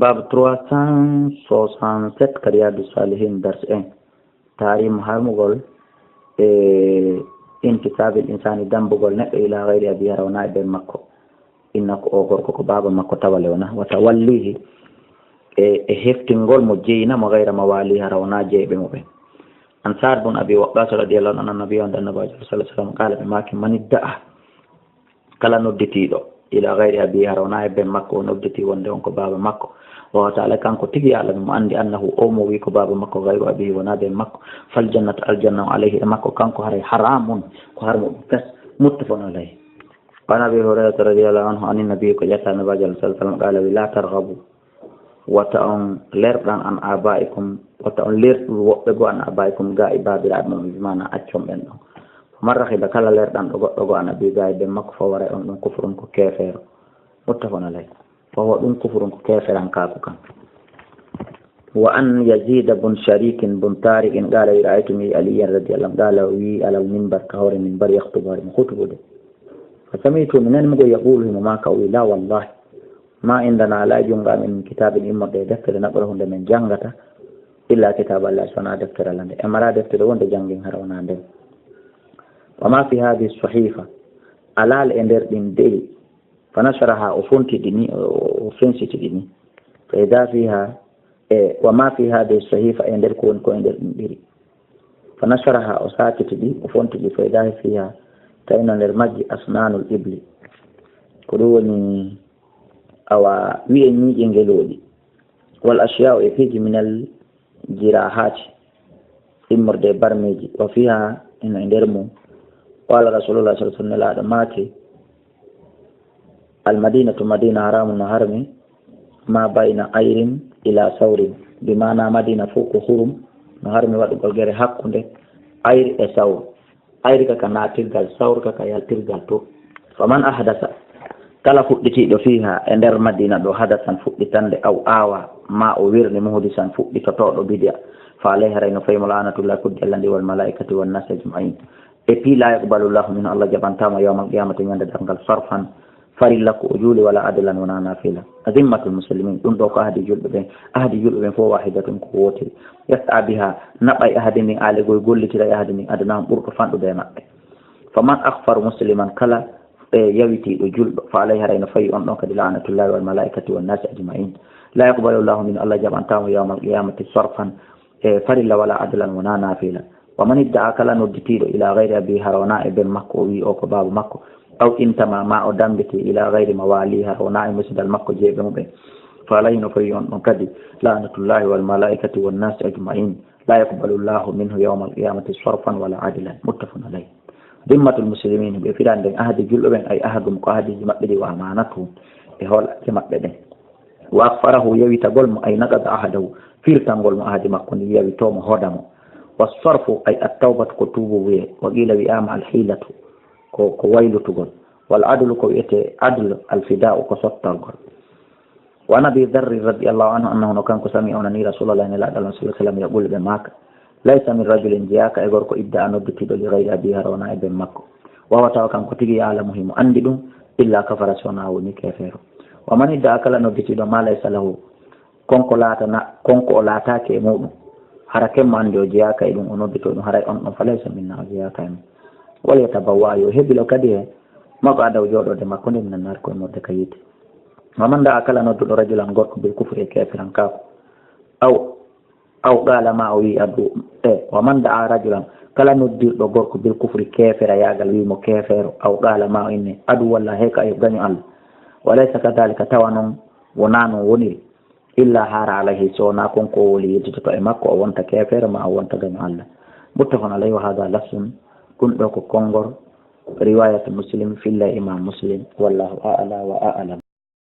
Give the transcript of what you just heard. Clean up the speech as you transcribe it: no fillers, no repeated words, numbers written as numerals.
باب 367 كرياد الصالحين درس تاريم هرمغول انتساب الإنسان دنبغول نقل إلى غير أبي هرونا بن مكو إنك أغرقك باب مكو توليونا وتوليه هفتنغول مجينا مغير موالي هرونا جيب مبين أنصار بن أبي وقاص رضي الله عنه النبي صلى الله عليه وسلم قال بماك من ادعى كلا ندتيدو إلى غير أبي هرونا بن مكو ندتي وندونك باب مكو وتعالى كان كتجي على المؤمن أنه أمو ويك باب مكو غير أبيه ونادي مكو فالجنة الجنة عليه مكو كان كهري حرام كهرم بس متفق عليه. قال أبي هريرة رضي الله عنه عن النبي كجاء النبي صلى الله عليه وسلم قال لا ترغبوا وتأن لرقا عن آبائكم وتأن لرقا عن آبائكم غائبا بالعدم بمعنى أتشم بينهم مرة خيبا كلا لرقا عن أبي غائب مكو فورا أن كفر كافر متفق عليه فهو دون كفر كافر عن كاكوكا. وأن يزيد بن شريك بن طارق قال رأيتني علي رضي الله عنه قال وي على المنبر كهور المنبر يخطب خطبه فسمعت من المغو يقول ما كوي لا والله ما عندنا لا جنغا من كتاب إما دفتر نقره من جنغة إلا كتاب الله سنا دفتر لنا أمرا دفتر وند جنغين هرونا دم وما في هذه الصحيفة على الأندر من دي فنشرها أفنتي ديني ديني فإذا فيها وما في هذه الصحيفة أندر كون أندر ديري فنشرها أساتي دي أفنتي دي فإذا فيها تأين نرمج أسنان الإبل كروني أو ويني جنجلودي والأشياء يفيج من الجراحات إمر دي برميجي وفيها إن عندرمو قال رسول الله صلى الله عليه وسلم ماتي المدينة مدينة حرام حرمي ما بين أير إلى ثور بمعنى مدينة فوق حرم حرمي وقال غير حق أير ثور أير كنا تلقى ثور كيا تلقى تو فمن أحدث كلا فؤتي فيها أندر مدينة دو حدثا فؤتان أو آوى ما أوير مهدسا فؤتي تطور بديا فعليه رأينا في ملعنة الله كد الله والملائكة والناس أجمعين إبي لا يقبل الله من الله جبان تام يوم القيامة من دنقل صرفا فرلك أجول ولا عدلا ولا نافلة أذمة المسلمين تندوك أهدي جلب بين فو واحدة قوتي يسعى بها نبأي أهد من آل يقول لك لا أهد من أدنام برقفان أدينا فمن أخفر مسلما كلا يويتي الجلب فعليها رأينا في أنك لعنة الله والملائكة والناس أجمعين لا يقبل الله من الله جبان تام يوم القيامة صرفا فرل ولا عدلا ولا نافلة ومن ادعى كلا ندتير إلى غير أبي هرونا ابن مكو أو كباب مكو أو إنتما ما أدمبتي إلى غير موالي هرونا مسجد المكو جيب مبين فعليه نفريون نكدي لعنة الله والملائكة والناس أجمعين لا يقبل الله منه يوم القيامة صرفا ولا عدلا متفق عليه. ذمة المسلمين بفران دين أهد جلبين أي أهد مقاهد جمقدي وأمانته بهول جمقدي وأغفره يوي تقول أي نقض أهده فيرتان قول أهد مكون يوي توم هدمه والصرف أي التوبة كتوبه وقيل بآم الحيلة كويل تقول والعدل كويته عدل الفداء كسطر قول. وأنا بذر رضي الله عنه أنه كان كسمعونني رسول الله صلى الله عليه وسلم يقول بماك ليس من رجل جاءك إغرق إبدأ ندتد لغير أبي هرونا ابن مكو وهو توكان كتجي على مهم أندد إلا كفر سونه نكفر ومن إدعى كلا ندتد ما ليس له كونكو لاتا كمو حركة من جاءك إذن ندتد هراي أن فليس منا جاءك وليتبوا يحب لو كده ما قعد وجود دم كون من النار كون متكيد ومن دعا كلا ندتد رجلا غرق بالكفر كافرا كاف أو قال ما أوي أبو ومن دعا رجلا كلا ندير بغرق بالكفر كافر يا قلبي مكافر أو قال ما إني أدو والله هيك أيبغني الله وليس كذلك توان ونانو ونيل إلا هار عليه سونا كون قولي يجتطع مكو أو أنت كافر ما أو أنت غني الله متفق عليه وهذا لسن كنت كونغر رواية مسلم في الله إمام مسلم والله أعلى وأعلم.